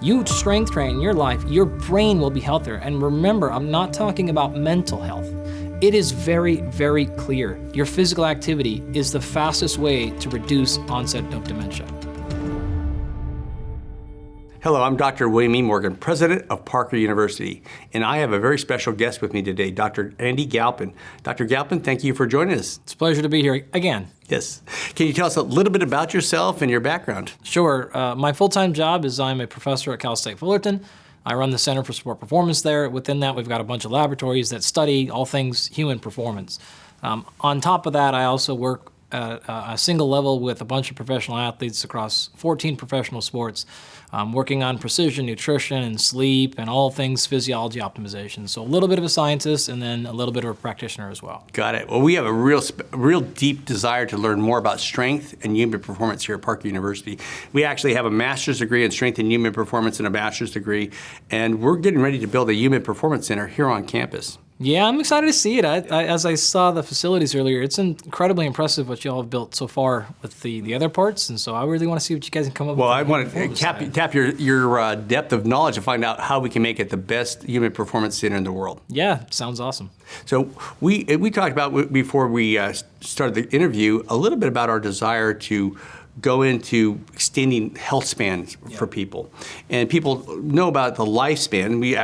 You strength train in your life, your brain will be healthier. And remember, I'm not talking about mental health. It is very, very clear. Your physical activity is the fastest way to reduce onset of dementia. Hello, I'm Dr. William E. Morgan, president of Parker University, and I have a very special guest with me today, Dr. Andy Galpin. Dr. Galpin, thank you for joining us. It's a pleasure to be here again. Yes. Can you tell us a little bit about yourself and your background? Sure. My full-time job is I'm a professor at Cal State Fullerton. I run the Center for Sport Performance there. Within that, we've got a bunch of laboratories that study all things human performance. On top of that, I also work at a single level with a bunch of professional athletes across 14 professional sports, working on precision nutrition and sleep and all things physiology optimization. So a little bit of a scientist and then a little bit of a practitioner as well. Got it. Well, we have a real deep desire to learn more about strength and human performance here at Parker University. We actually have a master's degree in strength and human performance and a bachelor's degree, and we're getting ready to build a human performance center here on campus. Yeah, I'm excited to see it. As I saw the facilities earlier, it's incredibly impressive what you all have built so far with the other parts, and so I really want to see what you guys can come up with. Well, I want to tap your depth of knowledge to find out how we can make it the best human performance center in the world. Yeah, sounds awesome. So we talked about, before we started the interview, a little bit about our desire to go into extending health spans for people. And people know about the lifespan. The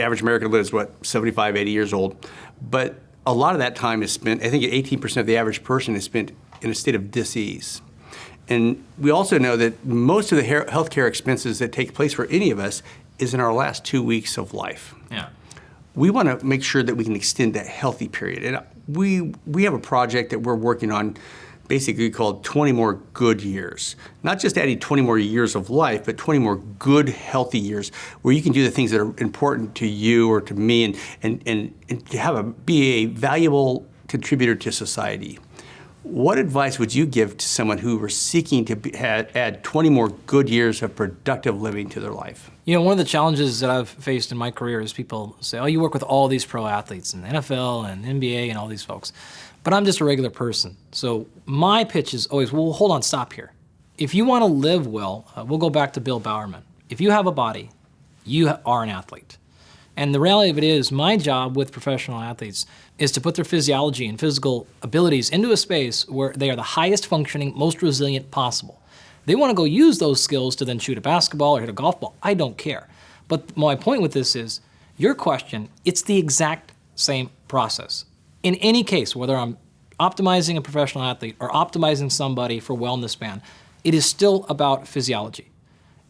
average American lives, 75, 80 years old. But a lot of that time is spent, I think 18% of the average person is spent in a state of disease. And we also know that most of the healthcare expenses that take place for any of us is in our last 2 weeks of life. Yeah. We want to make sure that we can extend that healthy period. And we have a project that we're working on, basically called 20 more good years. Not just adding 20 more years of life, but 20 more good, healthy years where you can do the things that are important to you or to me and to be a valuable contributor to society. What advice would you give to someone who were seeking to add 20 more good years of productive living to their life? You know, one of the challenges that I've faced in my career is people say, oh, you work with all these pro athletes in the NFL and NBA and all these folks. But I'm just a regular person. So my pitch is always, well, hold on, stop here. If you want to live well, we'll go back to Bill Bowerman. If you have a body, you are an athlete. And the reality of it is, my job with professional athletes is to put their physiology and physical abilities into a space where they are the highest functioning, most resilient possible. They want to go use those skills to then shoot a basketball or hit a golf ball. I don't care. But my point with this is, your question, it's the exact same process. In any case, whether I'm optimizing a professional athlete or optimizing somebody for wellness span, it is still about physiology.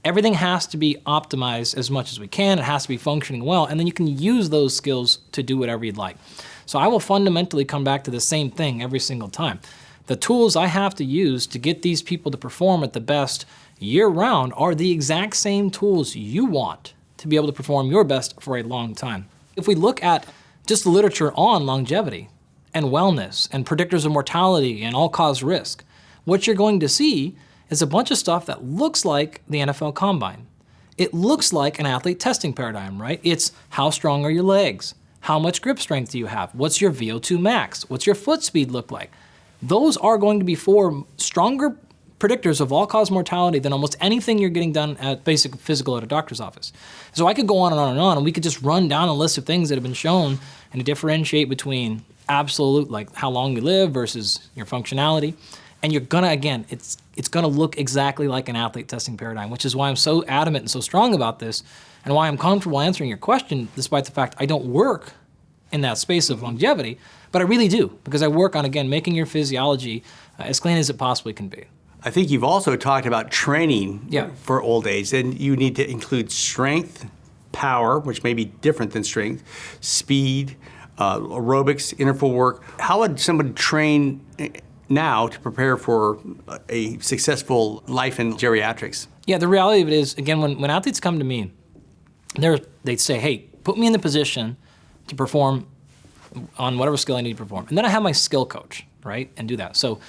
Everything has to be optimized as much as we can. It has to be functioning well, and then you can use those skills to do whatever you'd like. So I will fundamentally come back to the same thing every single time. The tools I have to use to get these people to perform at the best year-round are the exact same tools you want to be able to perform your best for a long time. If we look at just the literature on longevity and wellness and predictors of mortality and all-cause risk, what you're going to see is a bunch of stuff that looks like the NFL Combine. It looks like an athlete testing paradigm, right? It's how strong are your legs? How much grip strength do you have? What's your VO2 max? What's your foot speed look like? Those are going to be four stronger predictors of all-cause mortality than almost anything you're getting done at basic physical at a doctor's office. So I could go on and on and on, and we could just run down a list of things that have been shown and to differentiate between absolute, like how long you live versus your functionality. And you're gonna, again, it's gonna look exactly like an athlete testing paradigm, which is why I'm so adamant and so strong about this, and why I'm comfortable answering your question, despite the fact I don't work in that space of longevity, but I really do, because I work on, again, making your physiology as clean as it possibly can be. I think you've also talked about training for old age, and you need to include strength, power, which may be different than strength, speed, aerobics, interval work. How would somebody train now to prepare for a successful life in geriatrics? Yeah, the reality of it is, again, when athletes come to me, they say, hey, put me in the position to perform on whatever skill I need to perform. And then I have my skill coach, right, and do that. So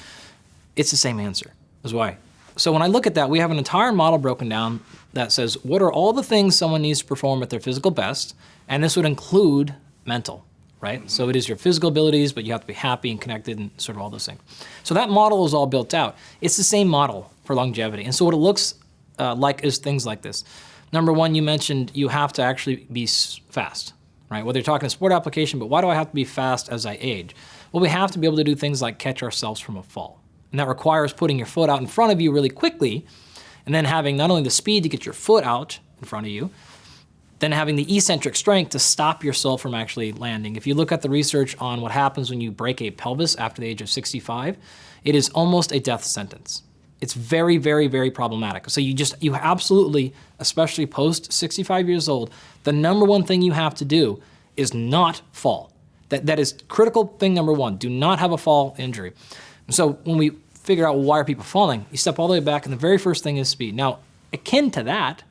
it's the same answer, is why. So when I look at that, we have an entire model broken down that says, what are all the things someone needs to perform at their physical best? And this would include mental, right? Mm-hmm. So it is your physical abilities, but you have to be happy and connected and sort of all those things. So that model is all built out. It's the same model for longevity. And so what it looks like is things like this. Number one, you mentioned you have to actually be fast, right? Whether you're talking a sport application, but why do I have to be fast as I age? Well, we have to be able to do things like catch ourselves from a fall. And that requires putting your foot out in front of you really quickly, and then having not only the speed to get your foot out in front of you, then having the eccentric strength to stop yourself from actually landing. If you look at the research on what happens when you break a pelvis after the age of 65, it is almost a death sentence. It's very, very, very problematic. So you absolutely, especially post 65 years old, the number one thing you have to do is not fall. That is critical thing number one. Do not have a fall injury. So when we figure out why are people falling, you step all the way back, and the very first thing is speed. Now, akin to that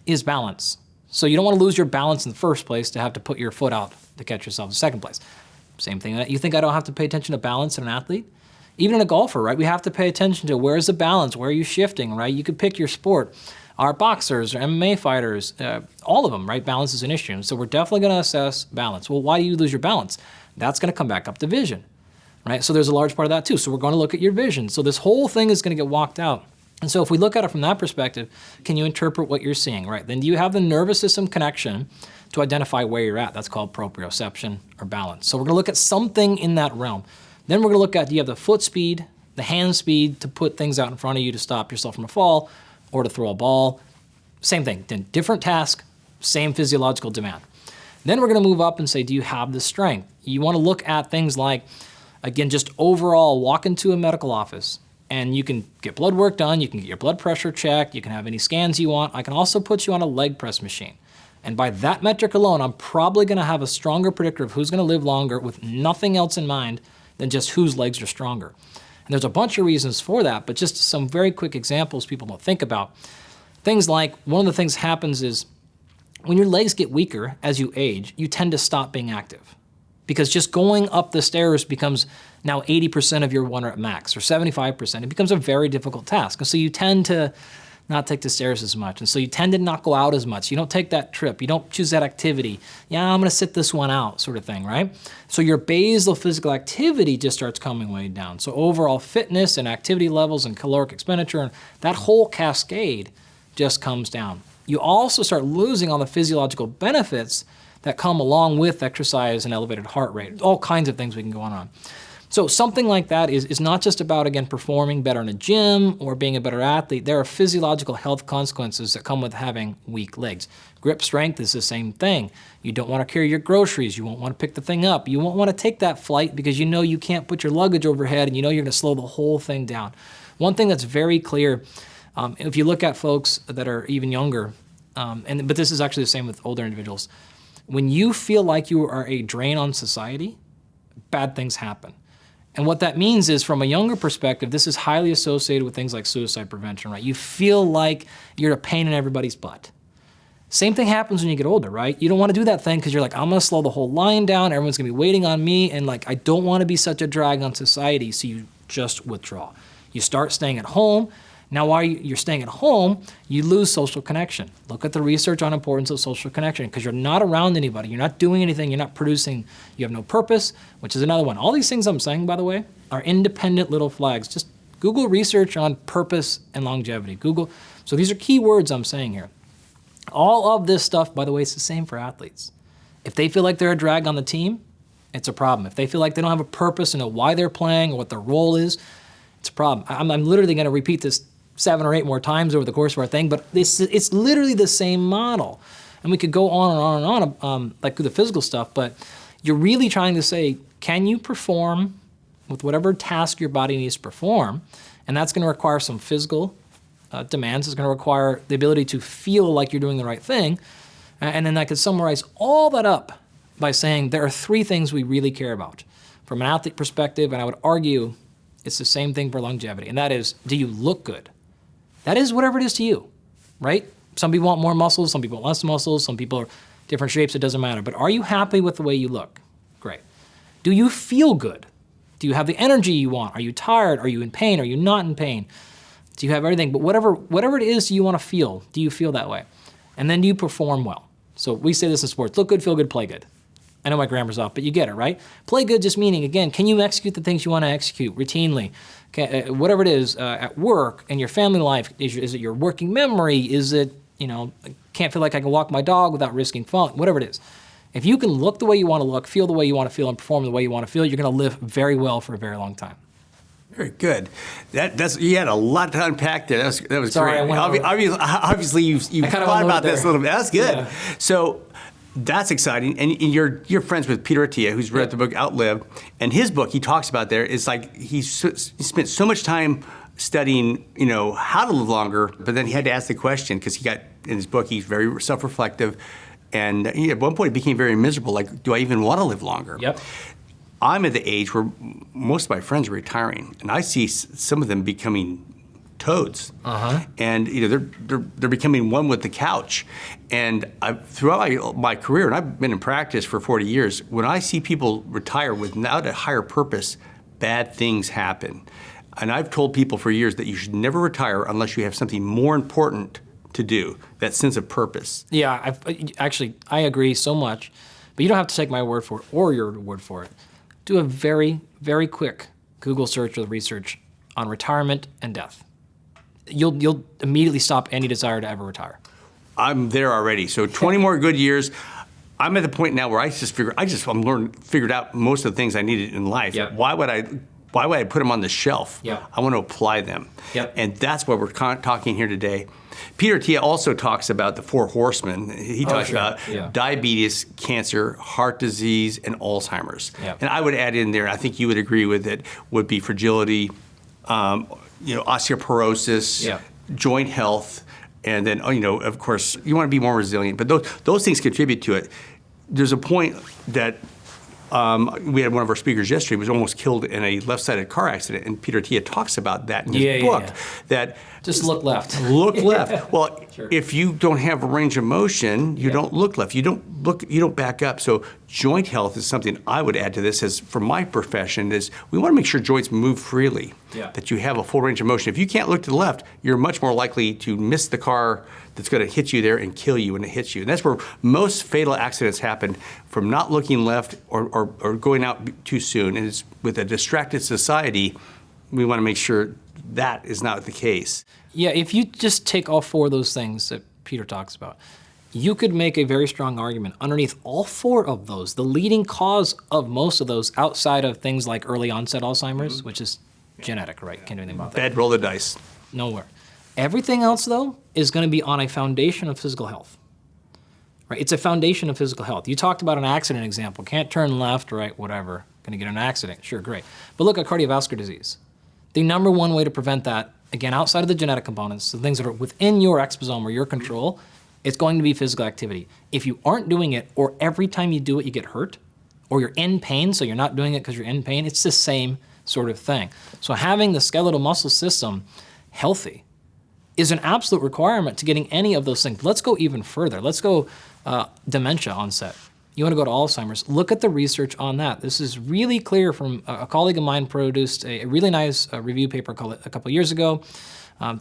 is balance. So you don't want to lose your balance in the first place to have to put your foot out to catch yourself in the second place. Same thing. You think I don't have to pay attention to balance in an athlete? Even in a golfer, right? We have to pay attention to where is the balance, where are you shifting, right? You could pick your sport. Our boxers, or MMA fighters, all of them, right? Balance is an issue. And so we're definitely going to assess balance. Well, why do you lose your balance? That's going to come back up to vision, right? So there's a large part of that too. So we're going to look at your vision. So this whole thing is going to get walked out. And so if we look at it from that perspective, can you interpret what you're seeing, right? Then do you have the nervous system connection to identify where you're at? That's called proprioception or balance. So we're going to look at something in that realm. Then we're going to look at, do you have the foot speed, the hand speed to put things out in front of you to stop yourself from a fall or to throw a ball? Same thing, then different task, same physiological demand. Then we're going to move up and say, do you have the strength? You want to look at things like, again, just overall walk into a medical office and you can get blood work done, you can get your blood pressure checked, you can have any scans you want. I can also put you on a leg press machine. And by that metric alone, I'm probably going to have a stronger predictor of who's going to live longer with nothing else in mind than just whose legs are stronger. And there's a bunch of reasons for that, but just some very quick examples people don't think about. Things like, one of the things happens is when your legs get weaker as you age, you tend to stop being active. Because just going up the stairs becomes now 80% of your 1 rep max, or 75%. It becomes a very difficult task. And so you tend to not take the stairs as much. And so you tend to not go out as much. You don't take that trip. You don't choose that activity. Yeah, I'm going to sit this one out, sort of thing, right? So your basal physical activity just starts coming way down. So overall fitness and activity levels and caloric expenditure, and that whole cascade just comes down. You also start losing all the physiological benefits that come along with exercise and elevated heart rate. All kinds of things we can go on. So something like that is not just about, again, performing better in a gym or being a better athlete. There are physiological health consequences that come with having weak legs. Grip strength is the same thing. You don't want to carry your groceries. You won't want to pick the thing up. You won't want to take that flight because you know you can't put your luggage overhead and you know you're going to slow the whole thing down. One thing that's very clear, if you look at folks that are even younger, but this is actually the same with older individuals, when you feel like you are a drain on society, bad things happen. And what that means is, from a younger perspective, this is highly associated with things like suicide prevention, right? You feel like you're a pain in everybody's butt. Same thing happens when you get older, right? You don't want to do that thing because you're like, I'm going to slow the whole line down. Everyone's going to be waiting on me. And like, I don't want to be such a drag on society. So you just withdraw. You start staying at home. Now, while you're staying at home, you lose social connection. Look at the research on importance of social connection, because you're not around anybody. You're not doing anything. You're not producing. You have no purpose, which is another one. All these things I'm saying, by the way, are independent little flags. Just Google research on purpose and longevity. Google. So these are key words I'm saying here. All of this stuff, by the way, is the same for athletes. If they feel like they're a drag on the team, it's a problem. If they feel like they don't have a purpose and know why they're playing or what their role is, it's a problem. I'm literally going to repeat this 7 or 8 more times over the course of our thing, but it's literally the same model. And we could go on and on and on, like through the physical stuff, but you're really trying to say, can you perform with whatever task your body needs to perform? And that's going to require some physical demands. It's going to require the ability to feel like you're doing the right thing. And then I could summarize all that up by saying there are 3 things we really care about from an athlete perspective, and I would argue it's the same thing for longevity, and that is, do you look good? That is whatever it is to you, right? Some people want more muscles, some people want less muscles, some people are different shapes, it doesn't matter. But are you happy with the way you look? Great. Do you feel good? Do you have the energy you want? Are you tired? Are you in pain? Are you not in pain? Do you have everything? But whatever it is you want to feel, do you feel that way? And then do you perform well? So we say this in sports, look good, feel good, play good. I know my grammar's off, but you get it, right? Play good just meaning, again, can you execute the things you want to execute routinely? Whatever it is, at work, in your family life, is it your working memory? Is it, can't feel like I can walk my dog without risking falling, whatever it is. If you can look the way you want to look, feel the way you want to feel, and perform the way you want to feel, you're going to live very well for a very long time. Very good. That's you had a lot to unpack there. That was Sorry, great. I went over. Obviously, you've thought about this a little bit. That's good. Yeah. So that's exciting. And you're friends with Peter Attia, who's read the book Outlive, and his book he talks about there is like he spent so much time studying, how to live longer, but then he had to ask the question because he got in his book he's very self-reflective, and at one point he became very miserable. Like, do I even want to live longer? Yep. I'm at the age where most of my friends are retiring, and I see some of them becoming toads, and they're becoming one with the couch. And throughout my career, and I've been in practice for 40 years, when I see people retire without a higher purpose, bad things happen. And I've told people for years that you should never retire unless you have something more important to do, that sense of purpose. Yeah, I agree so much, but you don't have to take my word for it or your word for it. Do a very, very quick Google search or research on retirement and death. You'll immediately stop any desire to ever retire. I'm there already. So 20 more good years. I'm at the point now where I'm figured out most of the things I needed in life. Yep. Why would I put them on the shelf? Yep. I want to apply them. Yep. And that's what we're talking here today. Peter Attia also talks about the 4 horsemen. He talks about diabetes, cancer, heart disease, and Alzheimer's. Yep. And I would add in there, I think you would agree with it, would be fragility, osteoporosis, joint health, and then, of course, you want to be more resilient. But those things contribute to it. There's a point that we had one of our speakers yesterday was almost killed in a left-sided car accident, and Peter Attia talks about that in his book. That just look left. Look left. Well, Sure. If you don't have a range of motion, you don't look left. You don't back up. So joint health is something I would add to this. As for my profession, is we want to make sure joints move freely. That you have a full range of motion. If you can't look to the left, you're much more likely to miss the car that's going to hit you there and kill you when it hits you. And that's where most fatal accidents happen, from not looking left or going out too soon. And it's with a distracted society, we want to make sure that is not the case. Yeah, if you just take all 4 of those things that Peter talks about, you could make a very strong argument underneath all 4 of those. The leading cause of most of those, outside of things like early onset Alzheimer's, which is genetic, right? Can't do anything about that. Bad roll the dice. Nowhere. Everything else, though, is going to be on a foundation of physical health. Right? It's a foundation of physical health. You talked about an accident example. Can't turn left, right, whatever. Going to get in an accident. Sure, great. But look at cardiovascular disease. The number one way to prevent that, again, outside of the genetic components, the things that are within your exposome or your control, it's going to be physical activity. If you aren't doing it, or every time you do it you get hurt, or you're in pain, so you're not doing it because you're in pain, it's the same sort of thing. So having the skeletal muscle system healthy is an absolute requirement to getting any of those things. Let's go even further. Let's go dementia onset. You want to go to Alzheimer's, look at the research on that. This is really clear from a colleague of mine produced a really nice review paper a couple years ago,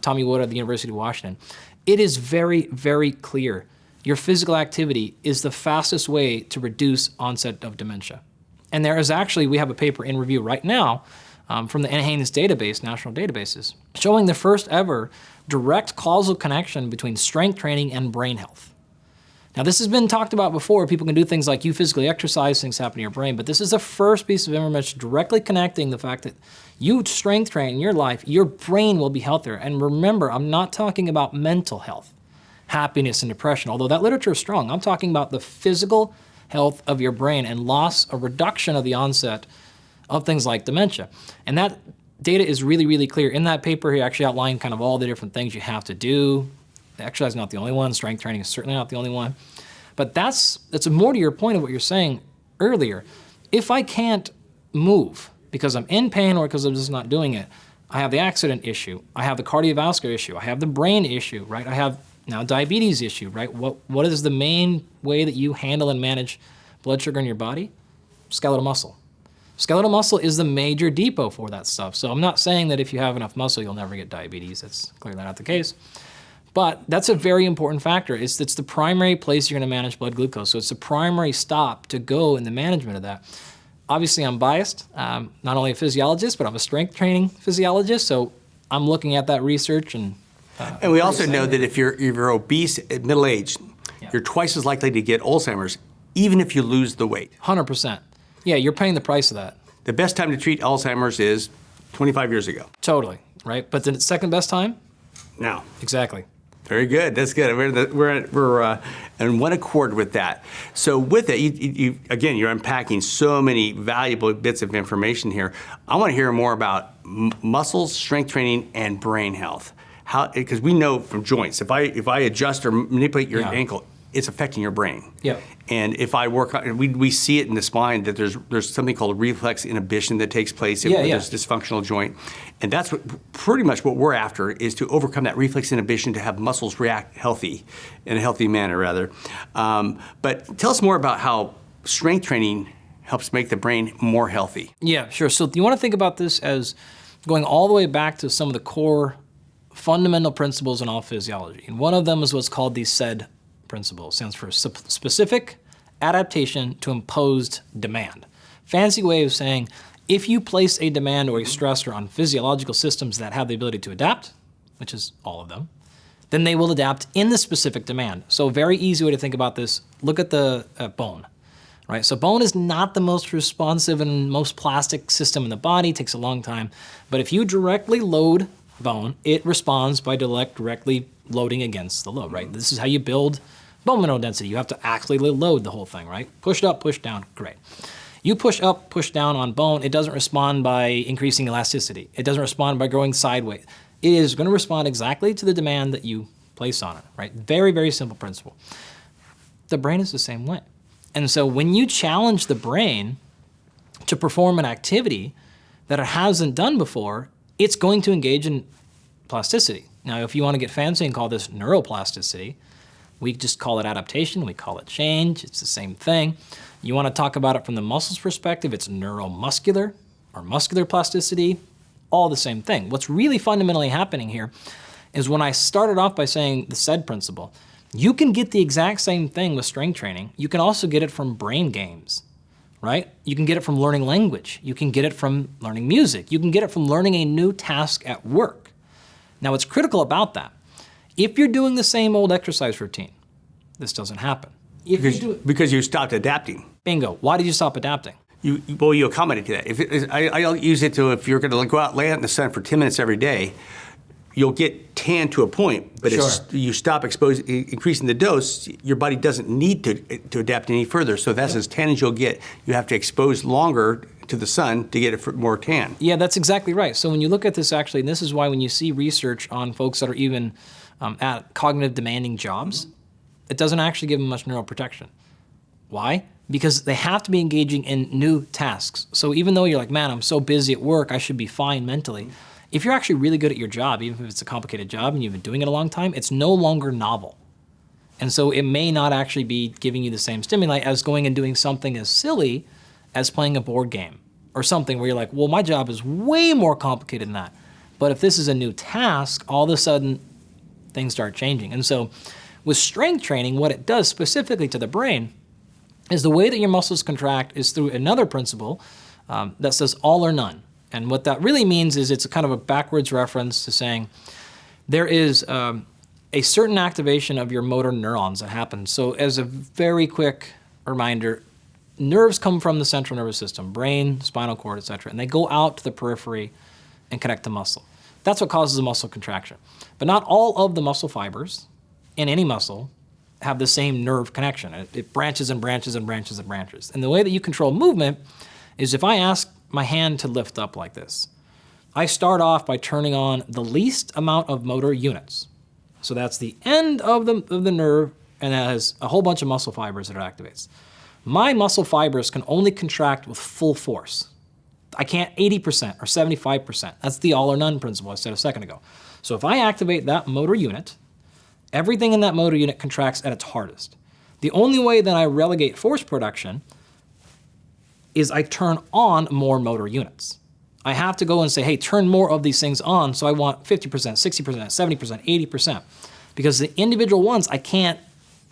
Tommy Wood at the University of Washington. It is very, very clear. Your physical activity is the fastest way to reduce onset of dementia. And there is actually, we have a paper in review right now from the NHANES database, national databases, showing the first ever direct causal connection between strength training and brain health. Now, this has been talked about before. People can do things like you physically exercise, things happen to your brain, but this is the first piece of information directly connecting the fact that you strength train in your life, your brain will be healthier. And remember, I'm not talking about mental health, happiness and depression, although that literature is strong. I'm talking about the physical health of your brain and a reduction of the onset of things like dementia. And that data is really, really clear. In that paper, he actually outlined kind of all the different things you have to do. Exercise is not the only one. Strength training is certainly not the only one. But that's more to your point of what you're saying earlier. If I can't move because I'm in pain or because I'm just not doing it, I have the accident issue. I have the cardiovascular issue. I have the brain issue, right? I have now diabetes issue, right? What is the main way that you handle and manage blood sugar in your body? Skeletal muscle. Skeletal muscle is the major depot for that stuff. So I'm not saying that if you have enough muscle, you'll never get diabetes. That's clearly not the case. But that's a very important factor. It's the primary place you're going to manage blood glucose. So it's the primary stop to go in the management of that. Obviously, I'm biased. Not only a physiologist, but I'm a strength training physiologist. So I'm looking at that research and we also know that if you're obese at middle age, you're twice as likely to get Alzheimer's, even if you lose the weight. 100%. Yeah, you're paying the price of that. The best time to treat Alzheimer's is 25 years ago. Totally, right? But the second best time? Now. Exactly. Very good. That's good. We're in one accord with that. So with it, you again, you're unpacking so many valuable bits of information here. I want to hear more about muscles, strength training, and brain health. How, because we know from joints, if I adjust or manipulate your ankle, it's affecting your brain. Yeah. And if I work on, we see it in the spine that there's something called reflex inhibition that takes place if there's dysfunctional joint. And that's pretty much what we're after, is to overcome that reflex inhibition to have muscles react healthy, in a healthy manner rather. But tell us more about how strength training helps make the brain more healthy. Yeah, sure. So you want to think about this as going all the way back to some of the core fundamental principles in all physiology. And one of them is what's called the SAID principle. It stands for specific adaptation to imposed demand. Fancy way of saying, if you place a demand or a stressor on physiological systems that have the ability to adapt, which is all of them, then they will adapt in the specific demand. So a very easy way to think about this, look at the bone, right? So bone is not the most responsive and most plastic system in the body, takes a long time. But if you directly load bone, it responds by directly loading against the load, right? This is how you build bone mineral density. You have to actually load the whole thing, right? Push up, push down, great. You push up, push down on bone, it doesn't respond by increasing elasticity. It doesn't respond by growing sideways. It is going to respond exactly to the demand that you place on it, right? Very, very simple principle. The brain is the same way. And so when you challenge the brain to perform an activity that it hasn't done before, it's going to engage in plasticity. Now, if you want to get fancy and call this neuroplasticity, we just call it adaptation, we call it change, it's the same thing. You want to talk about it from the muscles perspective, it's neuromuscular or muscular plasticity, all the same thing. What's really fundamentally happening here is when I started off by saying the SAID principle, you can get the exact same thing with strength training. You can also get it from brain games, right? You can get it from learning language. You can get it from learning music. You can get it from learning a new task at work. Now, what's critical about that, if you're doing the same old exercise routine, this doesn't happen. Because you stopped adapting. Bingo. Why did you stop adapting? You accommodate to that. I'll use it to, if you're going to go out, lay out in the sun for 10 minutes every day, you'll get tan to a point, but you stop increasing the dose, your body doesn't need to adapt any further. So that's as tan as you'll get. You have to expose longer to the sun to get it more tan. Yeah, that's exactly right. So when you look at this actually, and this is why when you see research on folks that are even at cognitive demanding jobs, it doesn't actually give them much neural protection. Why? Because they have to be engaging in new tasks. So even though you're like, man, I'm so busy at work, I should be fine mentally. If you're actually really good at your job, even if it's a complicated job and you've been doing it a long time, it's no longer novel. And so it may not actually be giving you the same stimuli as going and doing something as silly as playing a board game or something where you're like, well, my job is way more complicated than that. But if this is a new task, all of a sudden things start changing. And so with strength training, what it does specifically to the brain is the way that your muscles contract is through another principle that says all or none. And what that really means is it's a kind of a backwards reference to saying there is a certain activation of your motor neurons that happens. So as a very quick reminder, nerves come from the central nervous system, brain, spinal cord, etc., and they go out to the periphery and connect to muscle. That's what causes a muscle contraction. But not all of the muscle fibers in any muscle have the same nerve connection. It branches and branches and branches and branches. And the way that you control movement is if I ask my hand to lift up like this, I start off by turning on the least amount of motor units. So that's the end of the nerve, and that has a whole bunch of muscle fibers that it activates. My muscle fibers can only contract with full force. I can't 80% or 75%. That's the all or none principle I said a second ago. So if I activate that motor unit, everything in that motor unit contracts at its hardest. The only way that I relegate force production is I turn on more motor units. I have to go and say, hey, turn more of these things on, so I want 50%, 60%, 70%, 80%. Because the individual ones, I can't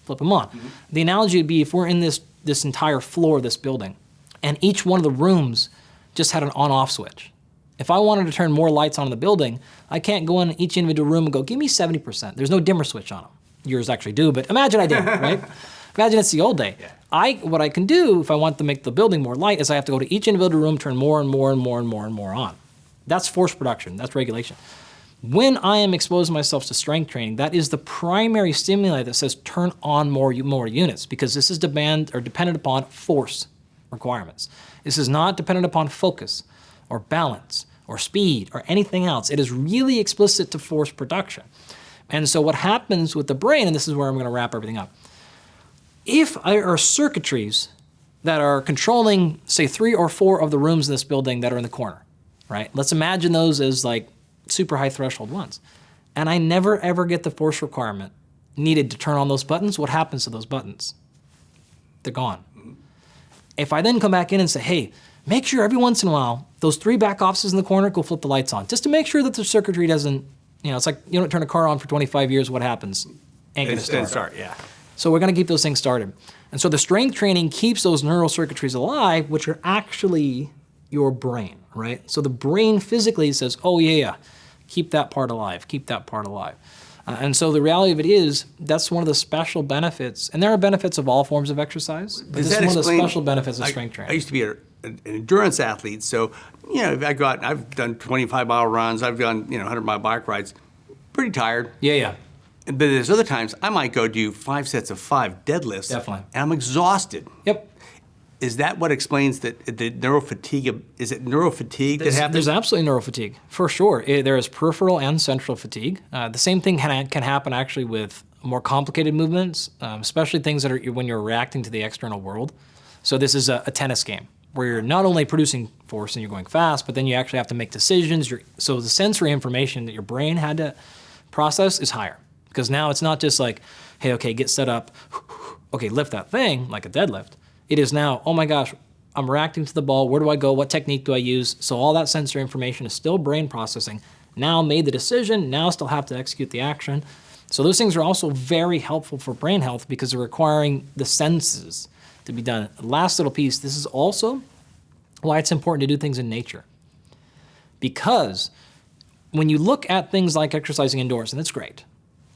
flip them on. Mm-hmm. The analogy would be if we're in this entire floor of this building, and each one of the rooms just had an on-off switch. If I wanted to turn more lights on in the building, I can't go in each individual room and go, give me 70%. There's no dimmer switch on them. yours actually do, but imagine I did, right? Imagine it's the old day. What I can do if I want to make the building more light is I have to go to each individual room, turn more and more and more and more and more on. That's force production, that's regulation. When I am exposing myself to strength training, that is the primary stimuli that says turn on more units, because this is dependent upon force requirements. This is not dependent upon focus or balance or speed or anything else. It is really explicit to force production. And so what happens with the brain, and this is where I'm going to wrap everything up, if there are circuitries that are controlling, say, 3 or 4 of the rooms in this building that are in the corner, right? Let's imagine those as like super high threshold ones. And I never ever get the force requirement needed to turn on those buttons. What happens to those buttons? They're gone. If I then come back in and say, hey, make sure every once in a while, those 3 back offices in the corner, go flip the lights on, just to make sure that the circuitry doesn't, it's like you don't turn a car on for 25 years, what happens? Ain't gonna start. Yeah. So we're gonna keep those things started. And so the strength training keeps those neural circuitries alive, which are actually your brain, right? So the brain physically says, oh yeah, keep that part alive, keep that part alive. And so the reality of it is, that's one of the special benefits, and there are benefits of all forms of exercise, but this is one of the special benefits of strength training. I used to be an endurance athlete, so I go out, I've done 25-mile runs, I've done 100-mile bike rides, pretty tired. Yeah. But there's other times I might go do 5 sets of 5 deadlifts. Definitely. And I'm exhausted. Yep. Is that what explains the neurofatigue? Is it neurofatigue that happens? There's absolutely neurofatigue, for sure. There is peripheral and central fatigue. The same thing can happen actually with more complicated movements, especially things that are when you're reacting to the external world. So this is a tennis game where you're not only producing force and you're going fast, but then you actually have to make decisions. So the sensory information that your brain had to process is higher. Because now it's not just like, hey, okay, get set up, okay, lift that thing, like a deadlift. It is now, oh my gosh, I'm reacting to the ball, where do I go, what technique do I use? So all that sensory information is still brain processing. Now made the decision, now still have to execute the action. So those things are also very helpful for brain health because they're requiring the senses to be done. Last little piece, this is also why it's important to do things in nature. Because when you look at things like exercising indoors, and it's great,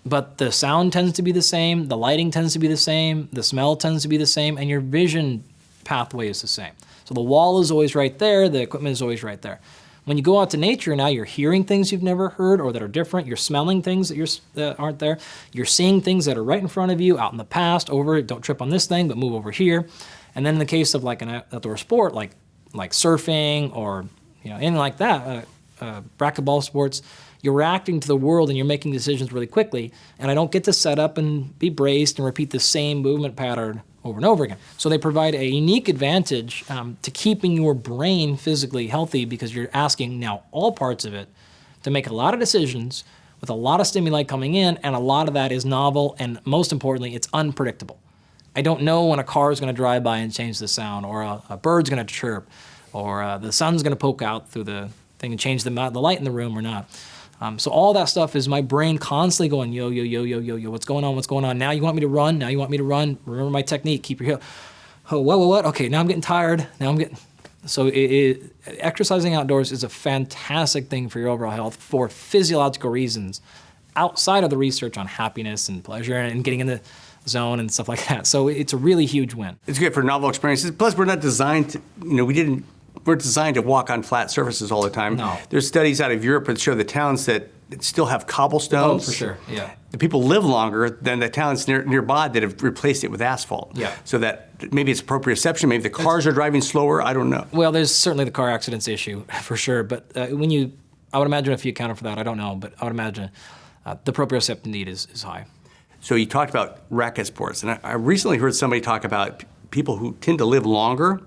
but the sound tends to be the same, the lighting tends to be the same, the smell tends to be the same, and your vision pathway is the same. So the wall is always right there, the equipment is always right there. When you go out to nature, now you're hearing things you've never heard or that are different, you're smelling things that aren't there, you're seeing things that are right in front of you, out in the past, don't trip on this thing, but move over here. And then in the case of like an outdoor sport, like surfing or anything like that, racquetball sports, you're reacting to the world and you're making decisions really quickly, and I don't get to set up and be braced and repeat the same movement pattern over and over again. So they provide a unique advantage to keeping your brain physically healthy because you're asking now all parts of it to make a lot of decisions with a lot of stimuli coming in, and a lot of that is novel, and most importantly, it's unpredictable. I don't know when a car is going to drive by and change the sound, or a bird's going to chirp, or the sun's going to poke out through the thing and change the light in the room or not. So all that stuff is my brain constantly going, yo, what's going on? Now you want me to run? Remember my technique, keep your heel. Oh, what? Okay, now I'm getting tired. So exercising outdoors is a fantastic thing for your overall health for physiological reasons outside of the research on happiness and pleasure and getting in the zone and stuff like that. So it's a really huge win. It's good for novel experiences. Plus, we're not designed to, we're designed to walk on flat surfaces all the time. No. There's studies out of Europe that show the towns that still have cobblestones. Oh, for sure, yeah. The people live longer than the towns nearby that have replaced it with asphalt. Yeah. So that maybe it's proprioception, maybe the cars are driving slower, I don't know. Well, there's certainly the car accidents issue, for sure. But I would imagine if you accounted for that, I don't know, but I would imagine the proprioceptive need is high. So you talked about racket sports, and I recently heard somebody talk about people who tend to live longer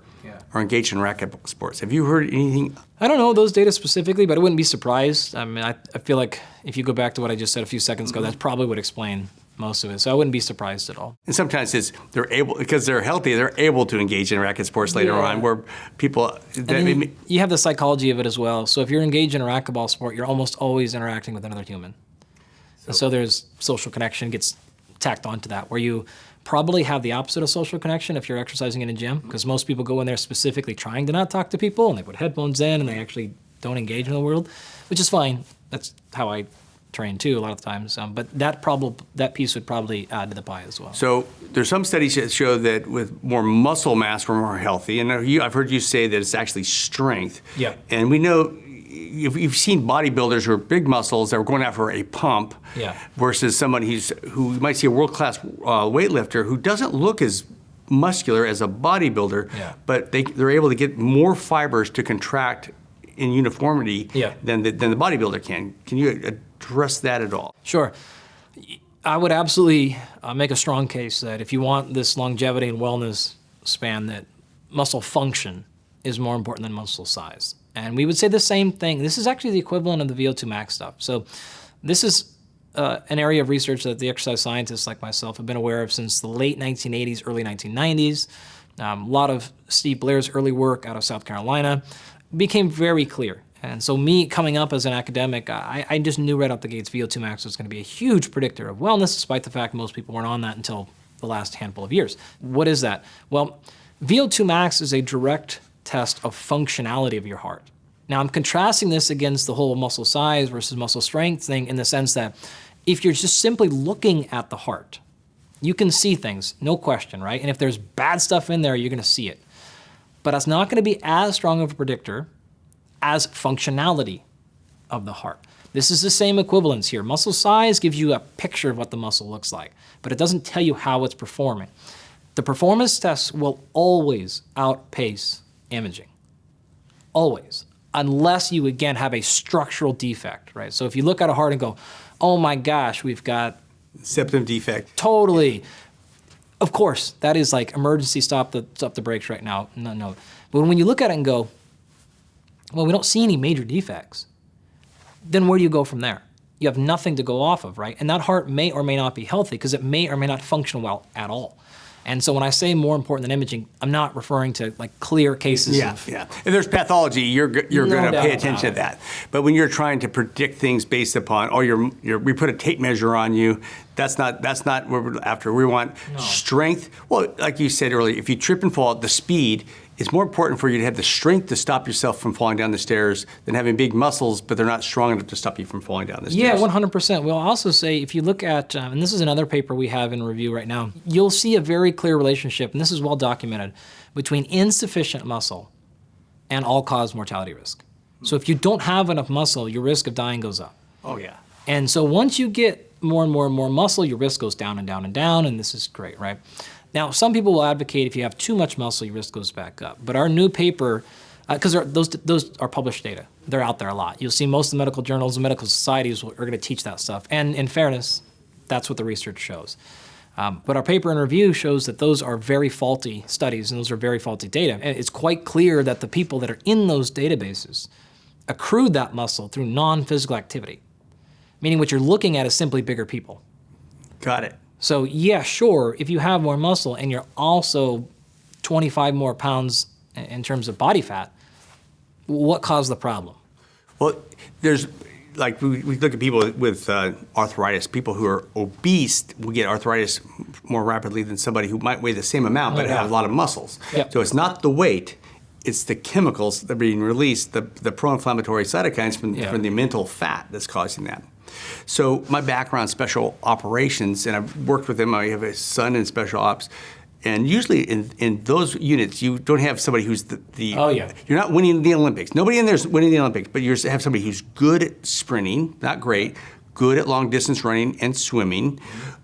are engaged in racket sports. Have you heard anything? I don't know those data specifically, but I wouldn't be surprised. I mean, I feel like if you go back to what I just said a few seconds ago, that probably would explain most of it. So I wouldn't be surprised at all. And sometimes they're able, because they're healthy, they're able to engage in racket sports later on, where people... you have the psychology of it as well. So if you're engaged in a racquetball sport, you're almost always interacting with another human. So there's social connection gets tacked onto that, where you probably have the opposite of social connection if you're exercising in a gym, because most people go in there specifically trying to not talk to people, and they put headphones in and they actually don't engage in the world, which is fine. That's how I trained too a lot of the times. But that piece would probably add to the pie as well. So there's some studies that show that with more muscle mass, we're more healthy. And I've heard you say that it's actually strength. Yeah. And we know, you've seen bodybuilders who are big muscles that were going out for a pump, Yeah. versus someone who you might see a world-class weightlifter who doesn't look as muscular as a bodybuilder, Yeah. but they're able to get more fibers to contract in uniformity Yeah. than the bodybuilder can. Can you address that at all? Sure. I would absolutely make a strong case that if you want this longevity and wellness span, that muscle function is more important than muscle size. And we would say the same thing. This is actually the equivalent of the VO2 max stuff. So this is an area of research that the exercise scientists like myself have been aware of since the late 1980s, early 1990s. A lot of Steve Blair's early work out of South Carolina became very clear. And so me coming up as an academic, I just knew right out the gates VO2 max was going to be a huge predictor of wellness, despite the fact most people weren't on that until the last handful of years. What is that? Well, VO2 max is a direct test of functionality of your heart. Now I'm contrasting this against the whole muscle size versus muscle strength thing in the sense that if you're just simply looking at the heart, you can see things, no question, right? And if there's bad stuff in there, you're going to see it. But it's not going to be as strong of a predictor as functionality of the heart. This is the same equivalence here. Muscle size gives you a picture of what the muscle looks like, but it doesn't tell you how it's performing. The performance tests will always outpace imaging, always, unless you, again, have a structural defect, right? So if you look at a heart and go, oh my gosh, we've got Septum defect. totally, of course, that is like emergency, stop the brakes right now, no. But when you look at it and go, well, we don't see any major defects, then where do you go from there? You have nothing to go off of, right? And that heart may or may not be healthy because it may or may not function well at all. And so when I say more important than imaging, I'm not referring to like clear cases of... Yeah. If there's pathology, you're going to doubt pay attention to that. But when you're trying to predict things based upon, we put a tape measure on you, that's not what we're after. We want strength. Well, like you said earlier, if you trip and fall, the speed, it's more important for you to have the strength to stop yourself from falling down the stairs than having big muscles, but they're not strong enough to stop you from falling down the Yeah, stairs. 100%. We'll also say, if you look at, and this is another paper we have in review right now, you'll see a very clear relationship, and this is well documented, between insufficient muscle and all-cause mortality risk. So if you don't have enough muscle, your risk of dying goes up. Oh, yeah. And so once you get more and more and more muscle, your risk goes down and down and down, and this is great, right? Now, some people will advocate if you have too much muscle, your risk goes back up. But our new paper, because those are published data. They're out there a lot. You'll see most of the medical journals and medical societies are going to teach that stuff. And in fairness, that's what the research shows. But our paper in review shows that those are very faulty studies and those are very faulty data. And it's quite clear that the people that are in those databases accrued that muscle through non-physical activity, meaning what you're looking at is simply bigger people. Got it. So yeah, sure, if you have more muscle and you're also 25 more pounds in terms of body fat, what caused the problem? Well, there's, like, we look at people with arthritis. People who are obese will get arthritis more rapidly than somebody who might weigh the same amount but have a lot of muscles. Yep. So it's not the weight, it's the chemicals that are being released, the pro-inflammatory cytokines from the mental fat that's causing that. So my background, special operations, and I've worked with them. I have a son in special ops. And usually in those units, you don't have somebody who's you're not winning the Olympics. Nobody in there is winning the Olympics, but you have somebody who's good at sprinting, not great, good at long distance running and swimming.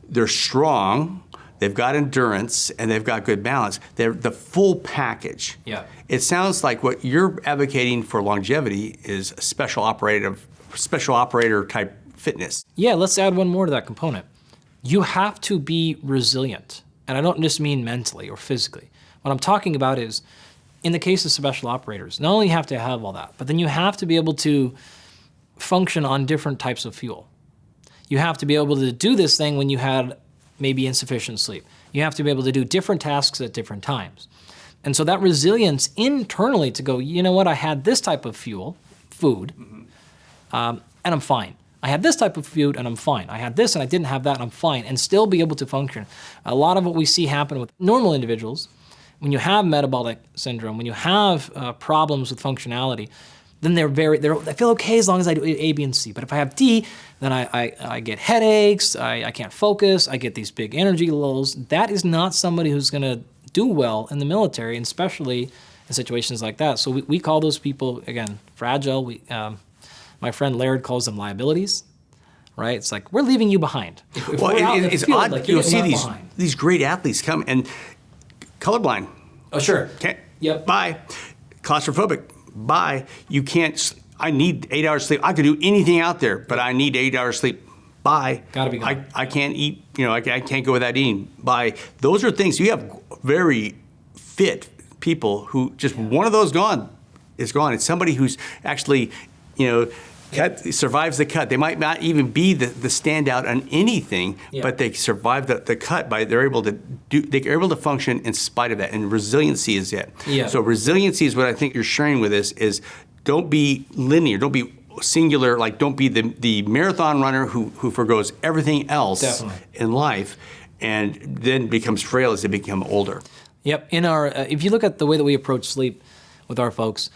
They're strong, they've got endurance, and they've got good balance. They're the full package. Yeah. It sounds like what you're advocating for longevity is a special operator type fitness. Yeah, let's add one more to that component. You have to be resilient. And I don't just mean mentally or physically. What I'm talking about is, in the case of special operators, not only you have to have all that, but then you have to be able to function on different types of fuel. You have to be able to do this thing when you had maybe insufficient sleep. You have to be able to do different tasks at different times. And so that resilience internally to go, you know what, I had this type of food, and I'm fine. I had this type of food and I'm fine. I had this and I didn't have that and I'm fine, and still be able to function. A lot of what we see happen with normal individuals, when you have metabolic syndrome, when you have problems with functionality, then they feel okay as long as I do A, B, and C. But if I have D, then I get headaches, I can't focus, I get these big energy lulls. That is not somebody who's going to do well in the military, and especially in situations like that. So we call those people, again, fragile. My friend Laird calls them liabilities, right? It's like, we're leaving you behind. If Well, we're out in the it's field, odd. like, You'll you're see left these behind. these great athletes come and colorblind. Oh, sure. Can't. Yep. Bye. Claustrophobic. Bye. You can't. I need 8 hours sleep. I could do anything out there, but I need 8 hours sleep. Bye. Gotta be gone. I can't eat. I can't go without eating. Bye. Those are things. You have very fit people who just one of those gone is gone. It's somebody who's actually, survives the cut. They might not even be the standout on anything, but they survive the cut they're able to function in spite of that. And resiliency is it. Yeah. So resiliency is what I think you're sharing with us is don't be linear, don't be singular, like don't be the marathon runner who forgoes everything else Definitely. in life and then becomes frail as they become older. Yep. In our, if you look at the way that we approach sleep with our folks,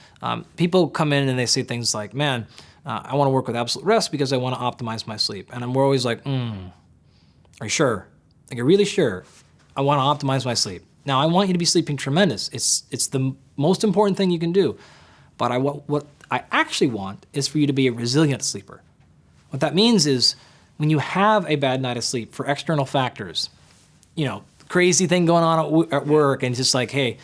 people come in and they say things like, man, I want to work with absolute rest because I want to optimize my sleep. And we're always like, are you sure? Like, you're really sure? I want to optimize my sleep. Now, I want you to be sleeping tremendous. It's the most important thing you can do. But what I actually want is for you to be a resilient sleeper. What that means is when you have a bad night of sleep for external factors, crazy thing going on at work, and it's just like, hey,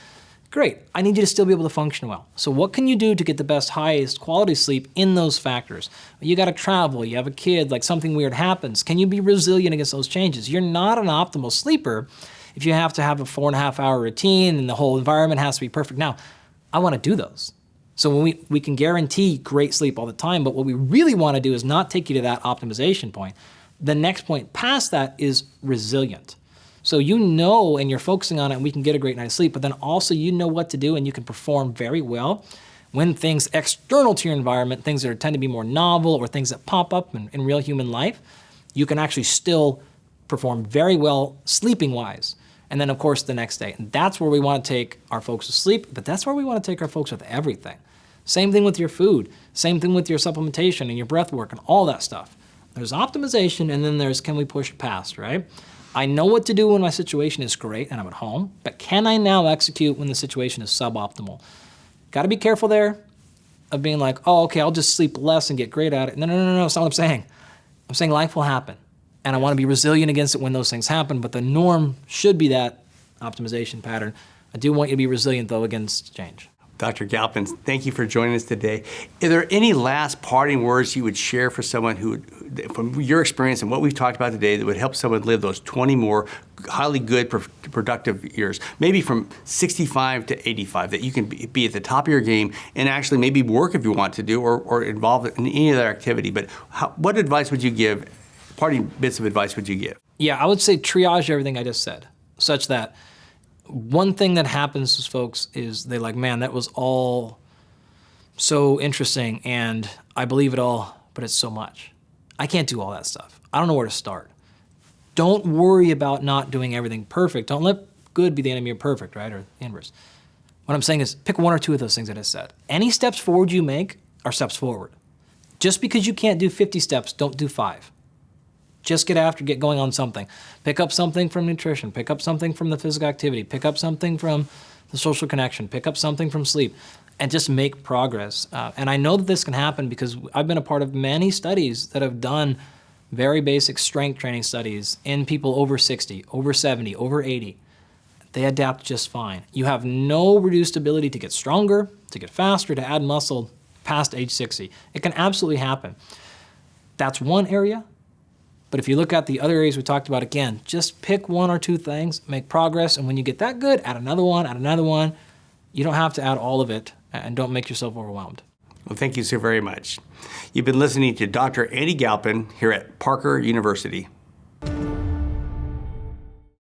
great, I need you to still be able to function well. So what can you do to get the best, highest quality sleep in those factors? You got to travel, you have a kid, like something weird happens. Can you be resilient against those changes? You're not an optimal sleeper if you have to have a 4.5 hour routine and the whole environment has to be perfect. Now, I want to do those. So when we can guarantee great sleep all the time, but what we really want to do is not take you to that optimization point. The next point past that is resilient. So and you're focusing on it, and we can get a great night's sleep, but then also you know what to do, and you can perform very well when things external to your environment, things that tend to be more novel or things that pop up in real human life, you can actually still perform very well sleeping-wise. And then, of course, the next day. And that's where we want to take our folks with sleep, but that's where we want to take our folks with everything. Same thing with your food, same thing with your supplementation and your breath work and all that stuff. There's optimization, and then there's can we push it past, right? I know what to do when my situation is great and I'm at home, but can I now execute when the situation is suboptimal? Got to be careful there of being like, oh, okay, I'll just sleep less and get great at it. No, that's not what I'm saying. I'm saying life will happen, and I want to be resilient against it when those things happen, but the norm should be that optimization pattern. I do want you to be resilient, though, against change. Dr. Galpin, thank you for joining us today. Are there any last parting words you would share for someone who, from your experience and what we've talked about today, that would help someone live those 20 more highly good, productive years, maybe from 65 to 85, that you can be at the top of your game and actually maybe work if you want to do or involved in any other activity? But what advice would you give, parting bits of advice would you give? Yeah, I would say triage everything I just said, such that one thing that happens to folks is they like, man, that was all so interesting and I believe it all, but it's so much. I can't do all that stuff. I don't know where to start. Don't worry about not doing everything perfect. Don't let good be the enemy of perfect, right? Or the inverse. What I'm saying is pick one or two of those things that I said. Any steps forward you make are steps forward. Just because you can't do 50 steps, don't do 5. Just get going on something. Pick up something from nutrition. Pick up something from the physical activity. Pick up something from the social connection. Pick up something from sleep, and just make progress. And I know that this can happen because I've been a part of many studies that have done very basic strength training studies in people over 60, over 70, over 80. They adapt just fine. You have no reduced ability to get stronger, to get faster, to add muscle past age 60. It can absolutely happen. That's one area. But if you look at the other areas we talked about, again, just pick one or two things, make progress, and when you get that good, add another one, add another one. You don't have to add all of it, and don't make yourself overwhelmed. Well, thank you so very much. You've been listening to Dr. Andy Galpin here at Parker University.